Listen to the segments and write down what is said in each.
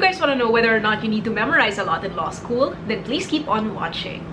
guys want to know whether or not you need to memorize a lot in law school, then please keep on watching.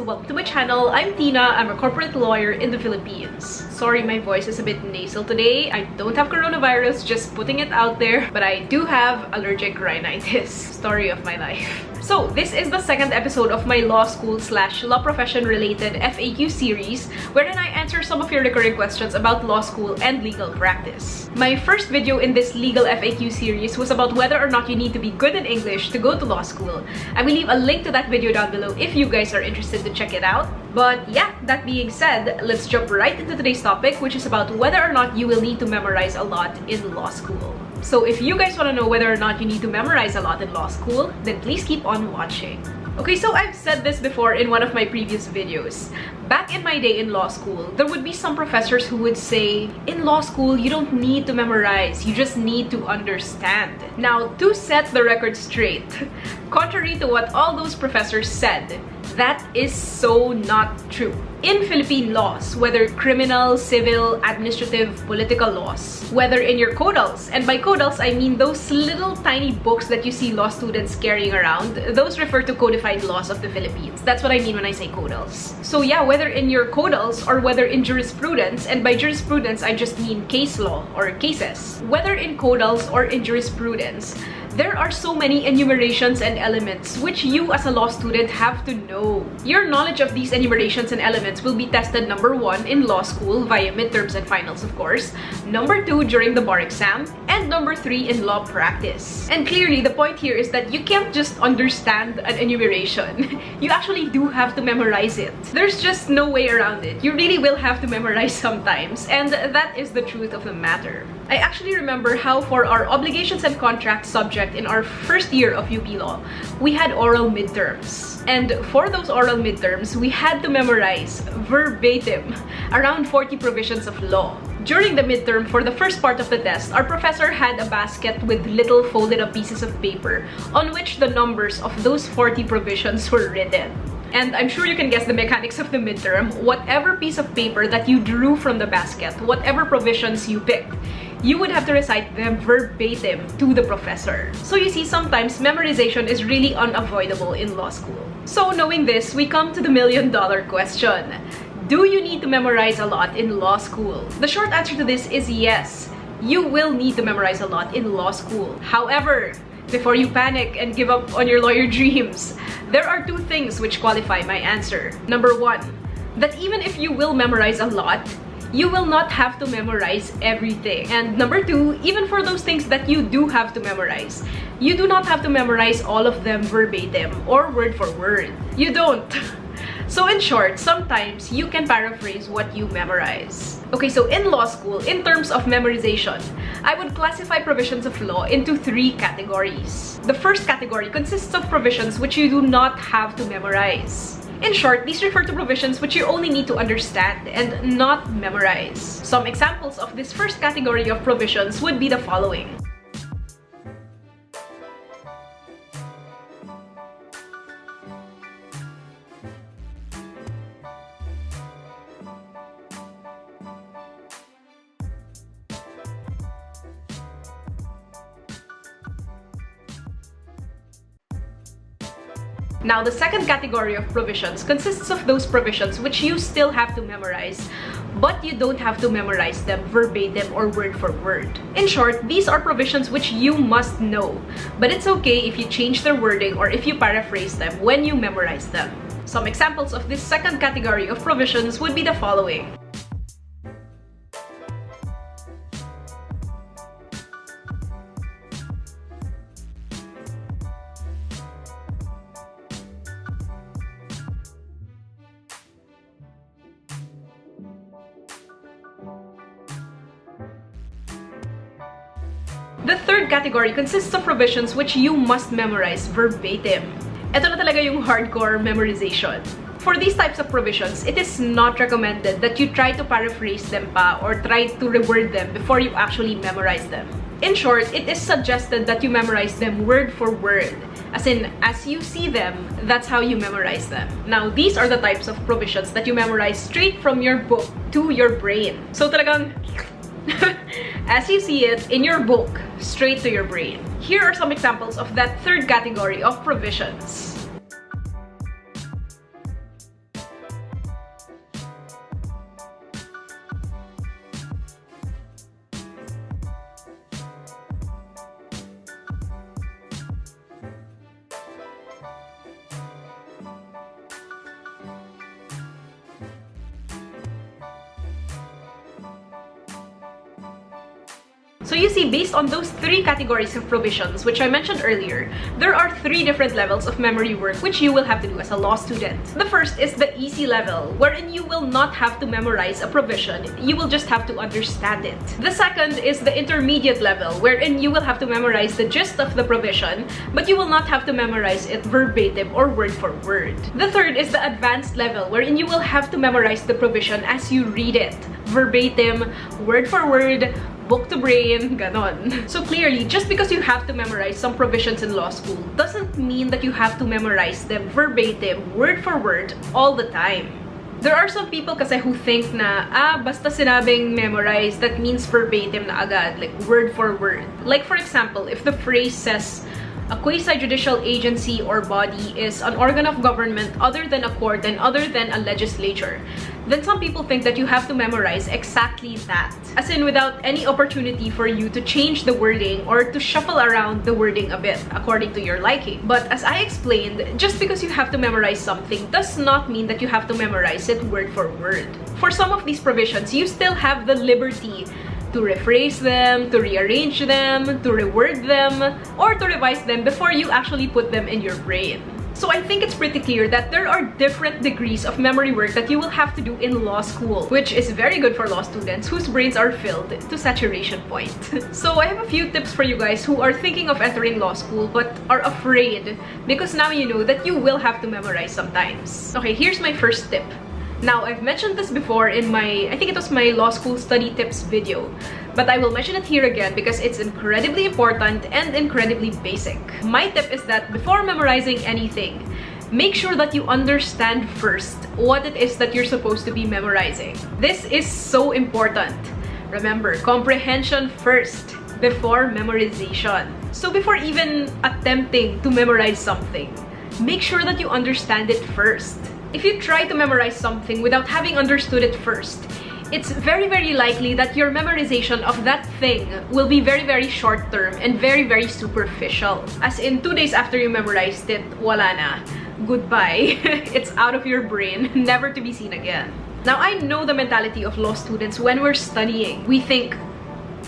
Welcome to my channel. I'm Tina. I'm a corporate lawyer in the Philippines. Sorry, my voice is a bit nasal today. I don't have coronavirus, just putting it out there, but I do have allergic rhinitis. Story of my life. So, this is the second episode of my law school / law profession related FAQ series, wherein I answer some of your recurring questions about law school and legal practice. My first video in this legal FAQ series was about whether or not you need to be good in English to go to law school. I will leave a link to that video down below if you guys are interested to check it out. But yeah, that being said, let's jump right into today's topic, which is about whether or not you will need to memorize a lot in law school. So if you guys want to know whether or not you need to memorize a lot in law school, then please keep on watching. Okay, so I've said this before in one of my previous videos. Back in my day in law school, there would be some professors who would say, in law school, you don't need to memorize, you just need to understand. Now, to set the record straight, contrary to what all those professors said, that is so not true. In Philippine laws, whether criminal, civil, administrative, political laws, whether in your codals, and by codals I mean those little tiny books that you see law students carrying around, those refer to codified laws of the Philippines. That's what I mean when I say codals. So yeah, whether in your codals or whether in jurisprudence, and by jurisprudence I just mean case law or cases, whether in codals or in jurisprudence, there are so many enumerations and elements which you as a law student have to know. Your knowledge of these enumerations and elements will be tested number 1 in law school via midterms and finals, of course, number 2 during the bar exam, and number 3 in law practice. And clearly, the point here is that you can't just understand an enumeration. You actually do have to memorize it. There's just no way around it. You really will have to memorize sometimes, and that is the truth of the matter. I actually remember how for our obligations and contracts subject in our first year of UP Law, we had oral midterms. And for those oral midterms, we had to memorize verbatim around 40 provisions of law. During the midterm, for the first part of the test, our professor had a basket with little folded up pieces of paper on which the numbers of those 40 provisions were written. And I'm sure you can guess the mechanics of the midterm. Whatever piece of paper that you drew from the basket, whatever provisions you picked, you would have to recite them verbatim to the professor. So you see, sometimes memorization is really unavoidable in law school. So knowing this, we come to the million-dollar question. Do you need to memorize a lot in law school? The short answer to this is yes. You will need to memorize a lot in law school. However, before you panic and give up on your lawyer dreams, there are 2 things which qualify my answer. Number 1, that even if you will memorize a lot, you will not have to memorize everything. And number 2, even for those things that you do have to memorize, you do not have to memorize all of them verbatim or word for word. You don't. So in short, sometimes you can paraphrase what you memorize. Okay, so in law school, in terms of memorization, I would classify provisions of law into 3 categories. The first category consists of provisions which you do not have to memorize. In short, these refer to provisions which you only need to understand and not memorize. Some examples of this first category of provisions would be the following. Now, the second category of provisions consists of those provisions which you still have to memorize, but you don't have to memorize them verbatim or word for word. In short, these are provisions which you must know, but it's okay if you change their wording or if you paraphrase them when you memorize them. Some examples of this second category of provisions would be the following. The third category consists of provisions which you must memorize verbatim. Ito na talaga yung hardcore memorization. For these types of provisions, it is not recommended that you try to paraphrase them pa or try to reword them before you actually memorize them. In short, it is suggested that you memorize them word for word. As in, as you see them, that's how you memorize them. Now, these are the types of provisions that you memorize straight from your book to your brain. So talagang as you see it in your book, straight to your brain. Here are some examples of that third category of provisions. So you see, based on those three categories of provisions, which I mentioned earlier, there are three different levels of memory work which you will have to do as a law student. The first is the easy level, wherein you will not have to memorize a provision, you will just have to understand it. The second is the intermediate level, wherein you will have to memorize the gist of the provision, but you will not have to memorize it verbatim or word for word. The third is the advanced level, wherein you will have to memorize the provision as you read it, verbatim, word for word, book to brain, ganon. So clearly, just because you have to memorize some provisions in law school doesn't mean that you have to memorize them verbatim, word for word, all the time. There are some people kasi who think na, basta sinabing memorize, that means verbatim na agad, like word for word. Like for example, if the phrase says, a quasi-judicial agency or body is an organ of government other than a court and other than a legislature, then some people think that you have to memorize exactly that. As in, without any opportunity for you to change the wording or to shuffle around the wording a bit according to your liking. But as I explained, just because you have to memorize something does not mean that you have to memorize it word for word. For some of these provisions, you still have the liberty to rephrase them, to rearrange them, to reword them, or to revise them before you actually put them in your brain. So I think it's pretty clear that there are different degrees of memory work that you will have to do in law school, which is very good for law students whose brains are filled to saturation point. So I have a few tips for you guys who are thinking of entering law school but are afraid, because now you know that you will have to memorize sometimes. Okay, here's my first tip. Now, I've mentioned this before in my, I think it was my law school study tips video, but I will mention it here again because it's incredibly important and incredibly basic. My tip is that before memorizing anything, make sure that you understand first what it is that you're supposed to be memorizing. This is so important. Remember, comprehension first before memorization. So before even attempting to memorize something, make sure that you understand it first. If you try to memorize something without having understood it first, it's very, very likely that your memorization of that thing will be very, very short-term and very, very superficial. As in, 2 days after you memorized it, wala na. Goodbye. It's out of your brain, never to be seen again. Now, I know the mentality of law students when we're studying. We think,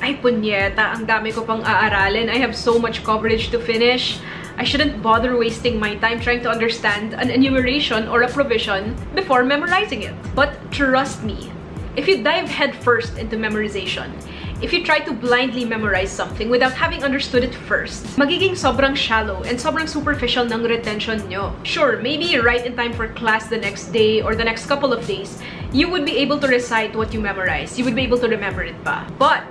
ay punyeta, ang dami ko pang aaralin. I have so much coverage to finish. I shouldn't bother wasting my time trying to understand an enumeration or a provision before memorizing it. But trust me, if you dive headfirst into memorization, if you try to blindly memorize something without having understood it first, magiging sobrang shallow and sobrang superficial ng retention nyo. Sure, maybe right in time for class the next day or the next couple of days, you would be able to recite what you memorized. You would be able to remember it pa. But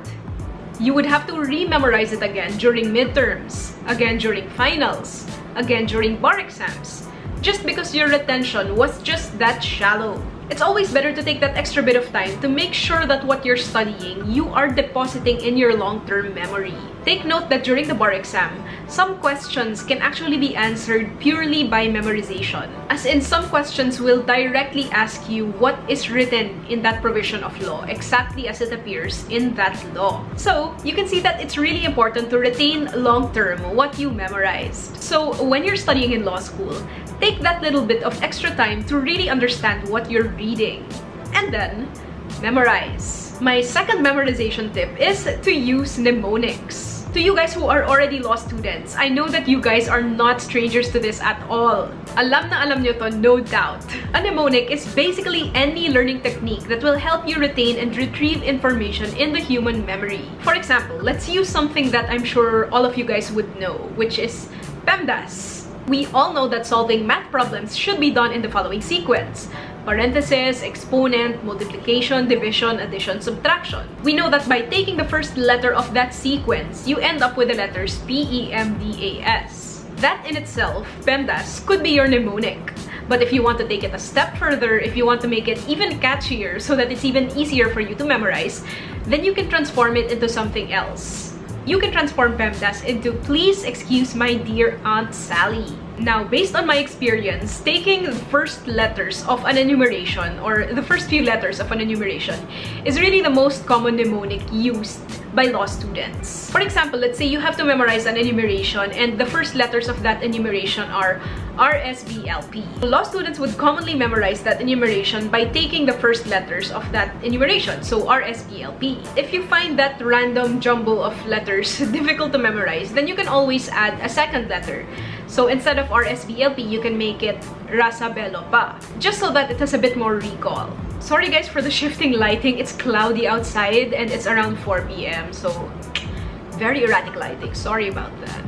you would have to re-memorize it again during midterms, again during finals, again during bar exams, just because your retention was just that shallow. It's always better to take that extra bit of time to make sure that what you're studying, you are depositing in your long-term memory. Take note that during the bar exam, some questions can actually be answered purely by memorization. As in, some questions will directly ask you what is written in that provision of law, exactly as it appears in that law. So, you can see that it's really important to retain long-term what you memorized. So, when you're studying in law school, take that little bit of extra time to really understand what you're reading. And then, memorize. My second memorization tip is to use mnemonics. To you guys who are already law students, I know that you guys are not strangers to this at all. Alam na alam nyo to, no doubt. A mnemonic is basically any learning technique that will help you retain and retrieve information in the human memory. For example, let's use something that I'm sure all of you guys would know, which is PEMDAS. We all know that solving math problems should be done in the following sequence: parenthesis, exponent, multiplication, division, addition, subtraction. We know that by taking the first letter of that sequence, you end up with the letters PEMDAS. That in itself, PEMDAS, could be your mnemonic. But if you want to take it a step further, if you want to make it even catchier so that it's even easier for you to memorize, then you can transform it into something else. You can transform PEMDAS into "Please excuse my dear Aunt Sally." Now, based on my experience, taking the first letters of an enumeration or the first few letters of an enumeration is really the most common mnemonic used by law students. For example, let's say you have to memorize an enumeration and the first letters of that enumeration are RSVLP. Law students would commonly memorize that enumeration by taking the first letters of that enumeration, so RSVLP. If you find that random jumble of letters difficult to memorize, then you can always add a second letter. So instead of RSVLP, you can make it Rasabelo pa, just so that it has a bit more recall. Sorry guys for the shifting lighting, it's cloudy outside and it's around 4 p.m. so very erratic lighting, sorry about that.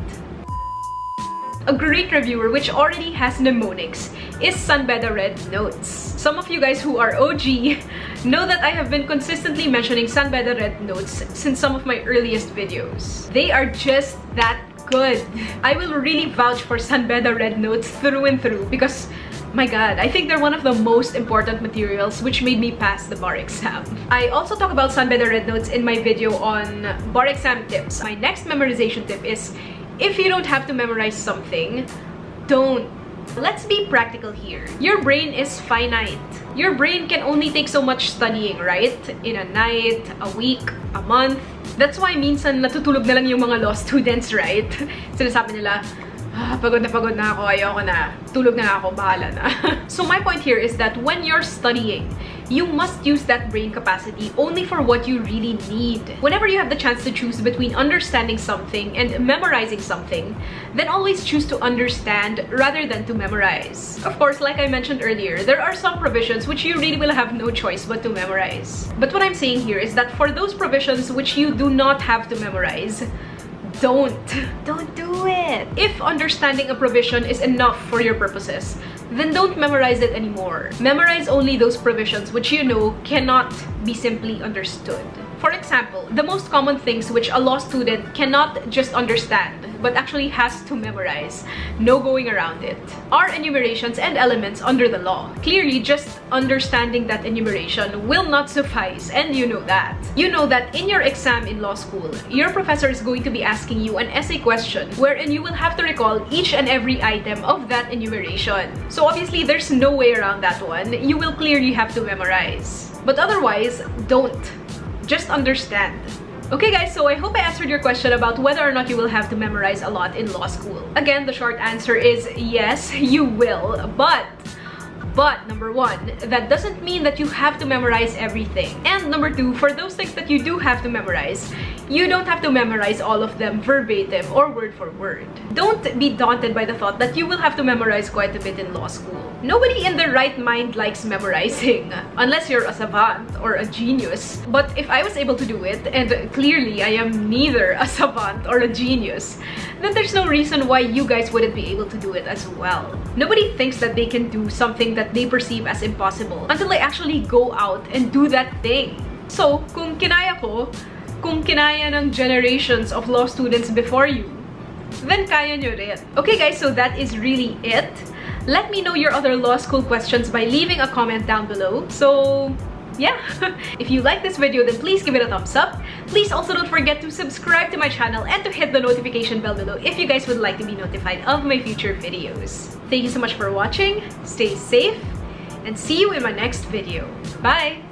A great reviewer which already has mnemonics is Sanbeda Red Notes. Some of you guys who are OG know that I have been consistently mentioning Sanbeda Red Notes since some of my earliest videos. They are just that good. I will really vouch for Sanbeda Red Notes through and through because, my god, I think they're one of the most important materials which made me pass the bar exam. I also talk about Sanbeda Red Notes in my video on bar exam tips. My next memorization tip is, if you don't have to memorize something, don't. Let's be practical here. Your brain is finite. Your brain can only take so much studying, right? In a night, a week, a month. That's why minsan natutulog na lang yung mga law students, right? Sinasabi nila, pagod na ako, ayoko na. Tulog na ako, bahala na. So my point here is that when you're studying, you must use that brain capacity only for what you really need. Whenever you have the chance to choose between understanding something and memorizing something, then always choose to understand rather than to memorize. Of course, like I mentioned earlier, there are some provisions which you really will have no choice but to memorize. But what I'm saying here is that for those provisions which you do not have to memorize, don't do it. If understanding a provision is enough for your purposes, then don't memorize it anymore. Memorize only those provisions which you know cannot be simply understood. For example, the most common things which a law student cannot just understand but actually has to memorize, no going around it, are enumerations and elements under the law. Clearly, just understanding that enumeration will not suffice, and you know that. You know that in your exam in law school, your professor is going to be asking you an essay question wherein you will have to recall each and every item of that enumeration. So obviously, there's no way around that one. You will clearly have to memorize. But otherwise, don't. Just understand. Okay guys, so I hope I answered your question about whether or not you will have to memorize a lot in law school. Again, the short answer is yes, you will. But number one, that doesn't mean that you have to memorize everything. And number two, for those things that you do have to memorize, you don't have to memorize all of them verbatim or word for word. Don't be daunted by the thought that you will have to memorize quite a bit in law school. Nobody in their right mind likes memorizing, unless you're a savant or a genius. But if I was able to do it, and clearly I am neither a savant or a genius, then there's no reason why you guys wouldn't be able to do it as well. Nobody thinks that they can do something that they perceive as impossible until they actually go out and do that thing. So, kung kinaya ko, kung kinaya ng generations of law students before you, then kaya nyo rin. Okay guys, so that is really it. Let me know your other law school questions by leaving a comment down below. So, yeah. If you like this video, then please give it a thumbs up. Please also don't forget to subscribe to my channel and to hit the notification bell below if you guys would like to be notified of my future videos. Thank you so much for watching. Stay safe and see you in my next video. Bye!